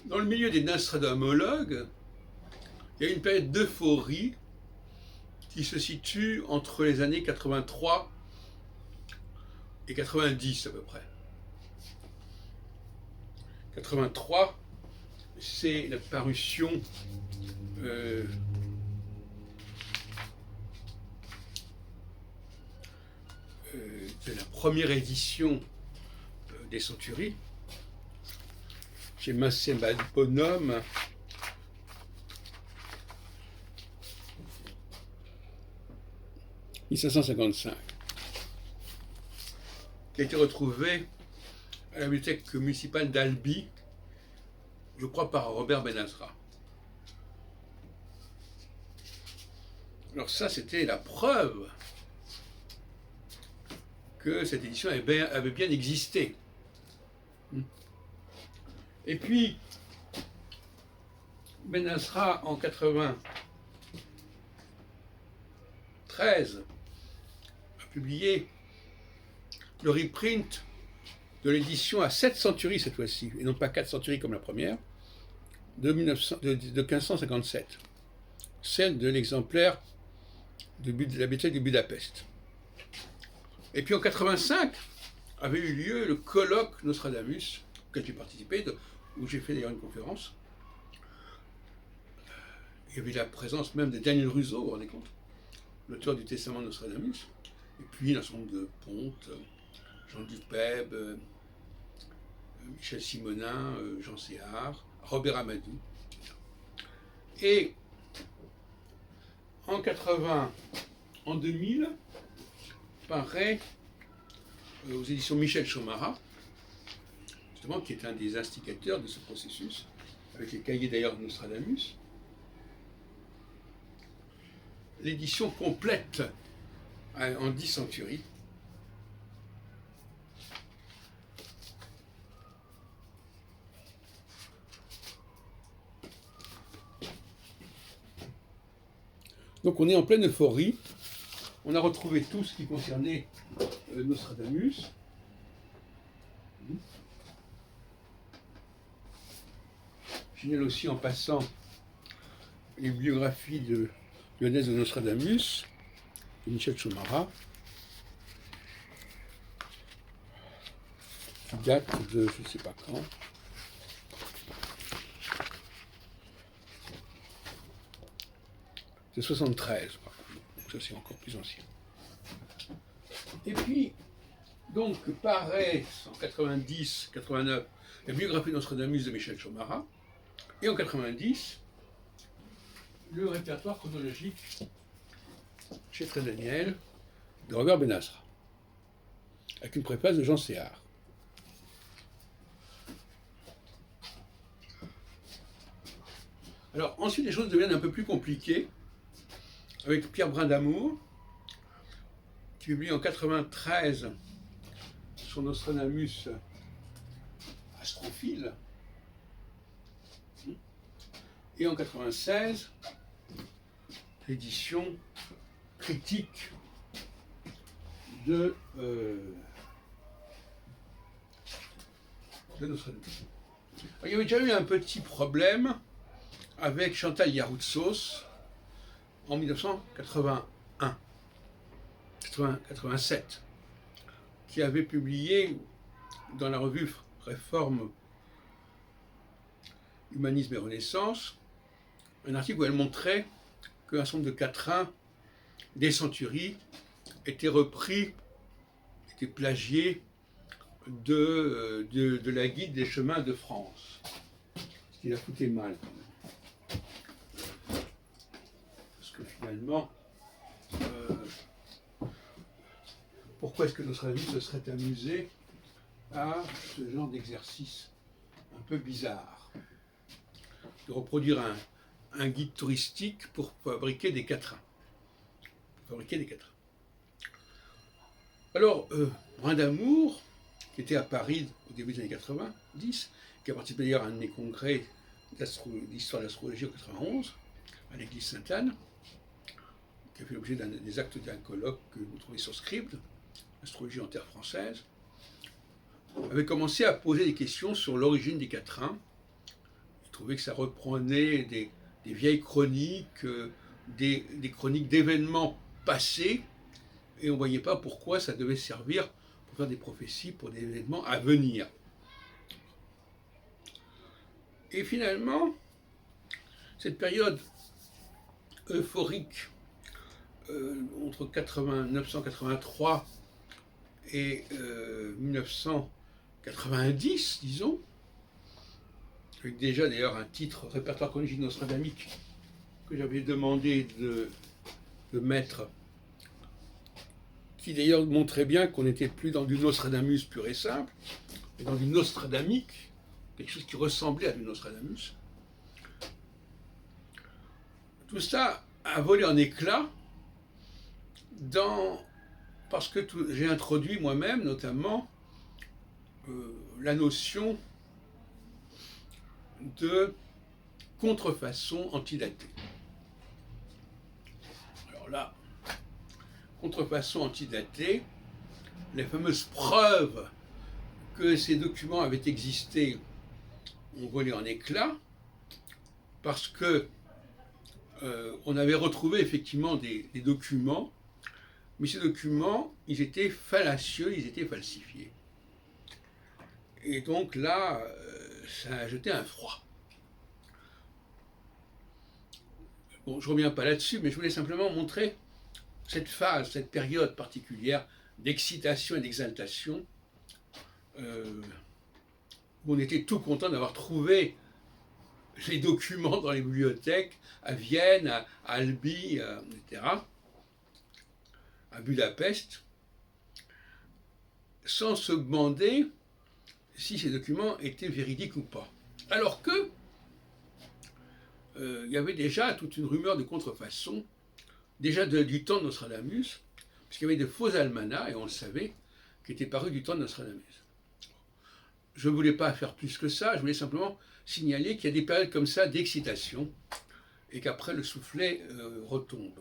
Dans le milieu des nostradamologues, il y a une période d'euphorie qui se situe entre les années 83 et 90 à peu près. 83, c'est la parution de la première édition des Centuries chez Massé Bonhomme. « 1555 », qui a été retrouvé à la bibliothèque municipale d'Albi, je crois par Robert Benazra. Alors ça, c'était la preuve que cette édition avait bien existé. Et puis, Benazra, en 93, a publié le reprint de l'édition à 7 centuries cette fois-ci, et non pas 4 centuries comme la première, de 1557, celle de l'exemplaire de la bibliothèque de Budapest. Et puis en 85 avait eu lieu le colloque Nostradamus, auquel j'ai participé, où j'ai fait d'ailleurs une conférence. Il y avait la présence même de Daniel Russo, vous vous rendez compte, l'auteur du Testament de Nostradamus, et puis un certain nombre de pontes, Jean Dupeb, Michel Simonin, Jean Séhard, Robert Amadou. Et en 80, en 2000, paraît aux éditions Michel Chomara, justement, qui est un des instigateurs de ce processus, avec les cahiers d'ailleurs de Nostradamus, l'édition complète en 10 centuries. Donc on est en pleine euphorie. On a retrouvé tout ce qui concernait Nostradamus. Je signale aussi en passant les biographies de Lyonnaise de Nostradamus, de Michel Chomara, qui date de je ne sais pas quand. De 73, par contre. Donc ça c'est encore plus ancien. Et puis, donc, paraît en 90-89 la biographie de Nostradamus de Michel Chomara, et en 90, le répertoire chronologique chez Très Daniel de Robert Benazra, avec une préface de Jean Séhard. Alors ensuite, les choses deviennent un peu plus compliquées, avec Pierre Brindamour, qui publie en 93 son Nostradamus astrophile, et en 96, l'édition critique de Nostradamus. Il y avait déjà eu un petit problème avec Chantal Yaroutsos en 1981, 87, qui avait publié dans la revue Réforme, Humanisme et Renaissance un article où elle montrait qu'un certain nombre de quatrains des centuries étaient repris, étaient plagiés de la guide des chemins de France. Ce qui la foutait mal quand même. Parce que finalement, pourquoi est-ce que Nostradamus se serait amusé à ce genre d'exercice un peu bizarre, de reproduire un guide touristique pour fabriquer des quatrains. Alors, Brindamour, qui était à Paris au début des années 90, qui a participé d'ailleurs à un de mes congrès d'histoire de l'astrologie en 91, à l'église Sainte-Anne, qui a fait l'objet des actes d'un colloque que vous trouvez sur Scribd, Astrologie en terre française, avait commencé à poser des questions sur l'origine des quatrains trouvé que ça reprenait des vieilles chroniques, des chroniques d'événements passés, et on ne voyait pas pourquoi ça devait servir pour faire des prophéties pour des événements à venir. Et finalement, cette période euphorique entre 1983 et 1990, disons, avec déjà d'ailleurs un titre répertoire chronologique nostradamique que j'avais demandé de mettre, qui d'ailleurs montrait bien qu'on n'était plus dans du Nostradamus pur et simple, mais dans du Nostradamique, quelque chose qui ressemblait à du Nostradamus. Tout ça a volé en éclats parce que j'ai introduit moi-même notamment la notion de contrefaçon antidatée. Alors là, contrefaçon antidatée, les fameuses preuves que ces documents avaient existé ont volé en éclats parce que on avait retrouvé effectivement des documents, mais ces documents, ils étaient fallacieux, ils étaient falsifiés. Et donc là, ça a jeté un froid. Bon, je ne reviens pas là-dessus, mais je voulais simplement montrer cette phase, cette période particulière d'excitation et d'exaltation, où on était tout content d'avoir trouvé les documents dans les bibliothèques à Vienne, à Albi, etc., à Budapest, sans se demander si ces documents étaient véridiques ou pas. Alors que il y avait déjà toute une rumeur de contrefaçon, déjà du temps de Nostradamus, puisqu'il y avait de faux almanachs, et on le savait, qui étaient parus du temps de Nostradamus. Je ne voulais pas faire plus que ça, je voulais simplement signaler qu'il y a des périodes comme ça d'excitation, et qu'après le soufflet retombe.